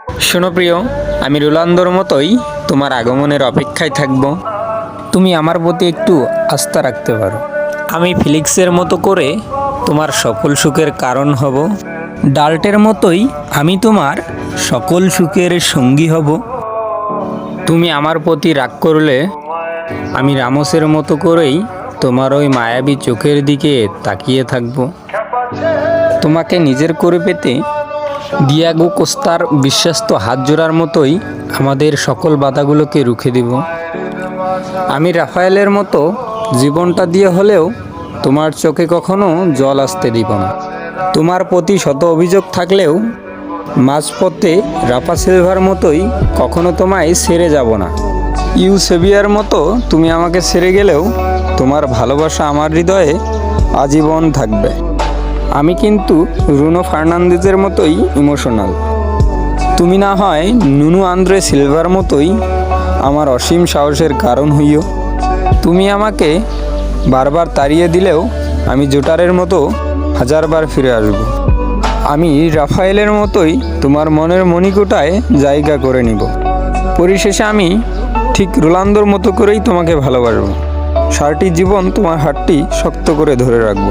শোনো প্রিয়, আমি রোনালদোর মতোই তোমার আগমনের অপেক্ষায় থাকব। তুমি আমার প্রতি একটু আস্থা রাখতে পারো। আমি ফেলিক্সের মতো করে তোমার সকল সুখের কারণ হব। ডাল্টের মতোই আমি তোমার সকল সুখের সঙ্গী হব। তুমি আমার প্রতি রাগ করলে আমি রামোসের মতো করেই তোমার ওই মায়াবী চোখের দিকে তাকিয়ে থাকব। তোমাকে নিজের করে পেতে ডিয়াগো কোস্তার বিশ্বস্ত হাত জোড়ার মতোই আমাদের সকল বাধাগুলোকে রুখে দিব। আমি রাফায়েলের মতো জীবনটা দিয়ে হলেও তোমার চোখে কখনো জল আসতে দিব না। তোমার প্রতি শত অভিযোগ থাকলেও মাঝপথে রাফা সিলভার মতোই কখনো তোমায় ছেড়ে যাব না। ইউসেবিয়ার মতো তুমি আমাকে ছেড়ে গেলেও তোমার ভালোবাসা আমার হৃদয়ে আজীবন থাকবে। আমি কিন্তু রুনো ফার্নান্দেজের মতোই ইমোশনাল। তুমি না হয় নুনু আন্দ্রে সিলভার মতোই আমার অসীম সাহসের কারণ হইও। তুমি আমাকে বারবার তাড়িয়ে দিলেও আমি জোটারের মতো হাজারবার ফিরে আসব। আমি রাফায়েলের মতোই তোমার মনের মণিকোটায় জায়গা করে নিব। পরিশেষে আমি ঠিক রোনালদোর মতো করেই তোমাকে ভালোবাসব। সারাটি জীবন তোমার হাতটি শক্ত করে ধরে রাখব।